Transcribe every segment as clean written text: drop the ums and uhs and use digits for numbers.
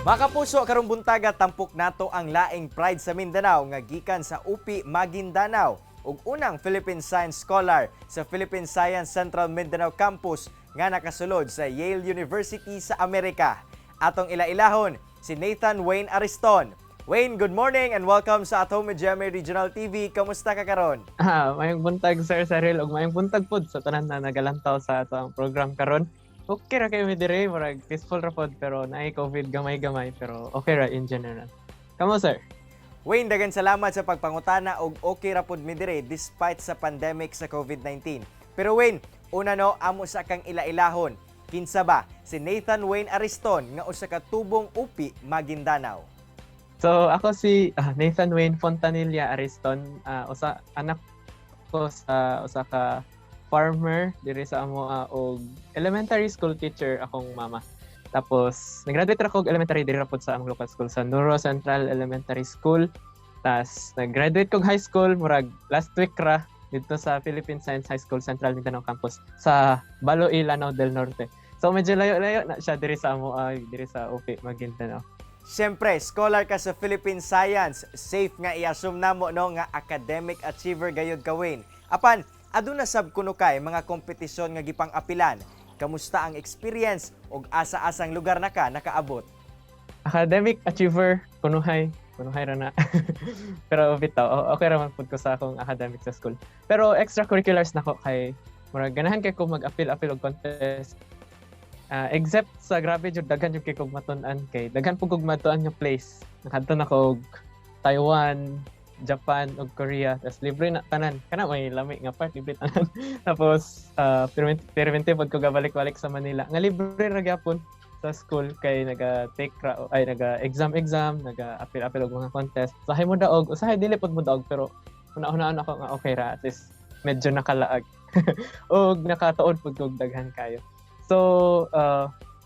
Mga kapuso, karong buntaga tampok nato ang laing pride sa Mindanao nga gikan sa UPI Maguindanao ug unang Philippine Science Scholar sa Philippine Science Central Mindanao Campus nga nakasulod sa Yale University sa Amerika. Atong ilailahon si Nathan Wayne Ariston. Wayne, good morning and welcome sa Atome GMA Regional TV. Kamusta ka karon? Mayong buntag Sir Cyril ug mayong buntag pod sa tanan na nagalantaw sa ato ang program karon. Okay ra kay mi dire, murag peaceful ra pod pero naay COVID gamay-gamay pero okay ra in general. Kamo sir? Wayne, dagan salamat sa pagpangutana og okay ra pod mi dire despite sa pandemic sa COVID-19. Pero Wayne, una no amo sa kang ilailahon. Kinsa ba si Nathan Wayne Ariston nga usa ka tubong UPI Maguindanao? So ako si Nathan Wayne Fontanilla Ariston, anak ko sa usa ka farmer diri sa amo og elementary school teacher akong mama. Tapos nag-graduate ra ko og elementary diri ra pod sa among local school sa Nuro Central Elementary School. Tas nag-graduate kog high school murag last week ra dito sa Philippine Science High School Central Mindanao Campus sa Baloy, Lanao del Norte. So medyo layo-layo na siya diri sa amo diri sa UPI Maguindanao. Siyempre, scholar ka sa Philippine Science. Safe nga i-assume namo no nga academic achiever gayud ka Wayne. Apan, aduna sab kuno kay mga kompetisyon nga gipang-apilan. Kamusta ang experience ug asa-asang lugar na ka nakaabot? Academic achiever kunuhay ra na. Pero bitaw okay ra man pud ko sa akong academic sa school. Pero extracurriculars nako kay murag ganahan kay ko mag-apil og contest. Except sa grabe jud daghan jud kay kog matun-an kay daghan pug kog matuan nga place. Nakadto na ko og Taiwan, Japan ug Korea. Tas libre na tanan. Kana may lami nga part libre tanan. Tapos permanente pud ko gabalik-balik sa Manila. Nga libre ra gyapon sa school kay naga-exam, naga-apil og mga contest. Usahay mo daog, usahay dili pud mo daog pero una-unaan ako nga okay ra at least medyo nakalaag. Og nakatuod pud kog daghan kayo. So,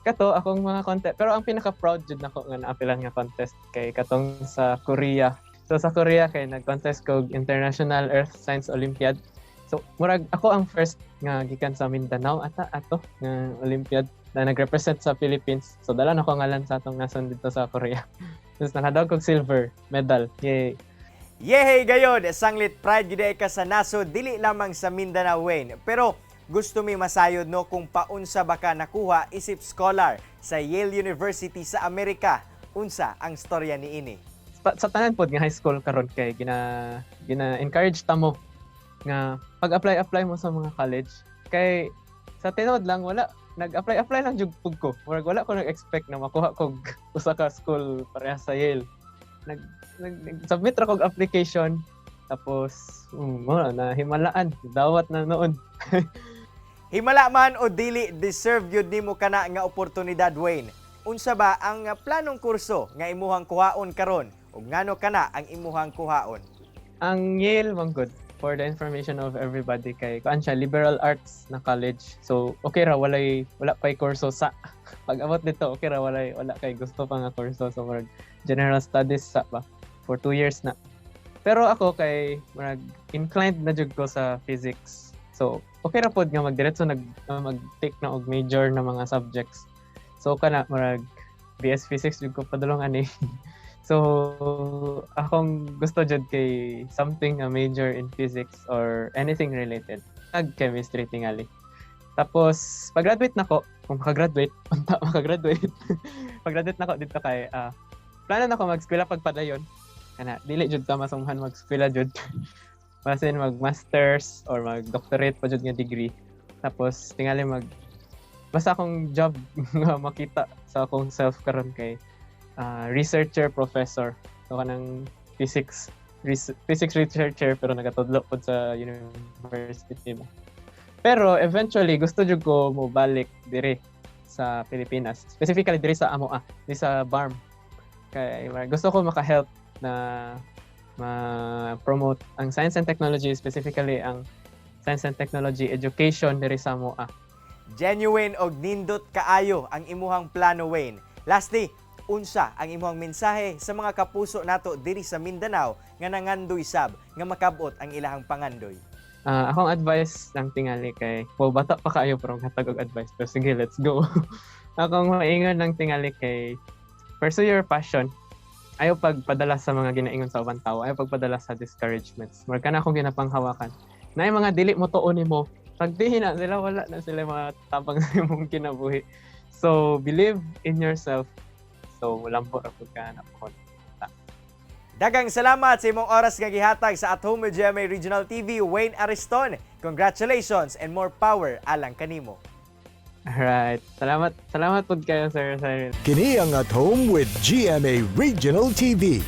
kato akong mga contest. Pero ang pinaka-proud jud nako nga naapilan nga contest kay katong sa Korea. So sa Korea kay nag-contest kog International Earth Science Olympiad. So murag ako ang first nga gikan sa Mindanao ato nga Olympiad na nag-represent sa Philippines. So dala nako ngalan sa atong nason dito sa Korea. Tapos nakadaog kog silver medal. Yay! Yehey gayod, sanglit pride gid ka sa naso dili lamang sa Mindanao Wayne. Pero gusto mi masayod no kung paunsa ba ka nakuha isip scholar sa Yale University sa Amerika. Unsa ang storya niini? Sa tanan pod nga high school karon kay gina-encourage ta mo nga pag-apply mo sa mga college kay sa tinod lang wala nag-apply lang jud pug ko. Wala ko nag-expect na makuha kog usa ka school pareha sa Yale. Nag-submit ra kog application tapos na himalaan dawat na noon. Himala man o dili, deserve yun nimo kana nga oportunidad Wayne. Unsa ba ang planong kurso nga imuhang kuhaon karon ug ngano kana ang imuhang kuhaon? Ang Yale man good for the information of everybody kay kuan siya liberal arts na college. So okay ra wala pay kurso sa pag-abot dito okay ra wala kay gusto pa nga kurso so murag general studies sa ba for 2 years na. Pero ako kay murag inclined na jud ko sa physics. So, okay ra pod nga magdiretso mag-take na og major na mga subjects. So kana murag BS Physics jud ko padulong ani. So, akong gusto jud kay something a major in physics or anything related. Chemistry tingali. Tapos pag-graduate nako, kung makagraduate. Pag-graduate nako dito kay plano nako mag-eskwela pagpadayon. Kana dili jud ta masunghan mag-eskwela jud. Basin mag-masters or mag-doctorate pa jud nga degree. Tapos tingali basta akong job nga makita sa akong self karon kay researcher professor. So kanang physics researcher pero nagatudlo pod sa university ba. Pero eventually gusto jud ko mo balik diri sa Pilipinas. Specifically diri sa diri sa BARM. Kay gusto ko maka-help na ma-promote ang science and technology, specifically ang science and technology education diri sa MOA. Genuine og nindot kaayo ang imuhang plano Wayne. Lastly, unsa ang imuhang mensahe sa mga kapuso nato diri sa Mindanao nga nangandoy sab nga makabot ang ilahang pangandoy? Akong advice lang tingali kay bata pa kaayo pero hatag og advice pero sige let's go. Akong maingon lang tingali kay pursue your passion. Ayaw pagpadala sa mga ginaingon sa ubang tao, ayaw pagpadala sa discouragements. Murag ka na akong ginapanghawakan. Na yung mga dili mo tuon mo, pagdihin na sila, wala na sila matapang sa imong kinabuhi. So, believe in yourself. So, walang po rapod ka na po. Daghang salamat sa imong oras nga gihatag sa At Home with GMA Regional TV, Wayne Ariston. Congratulations and more power alang kanimo. Alright. Salamat po kayo, Sir Cyril. Kini ang At Home with GMA Regional TV.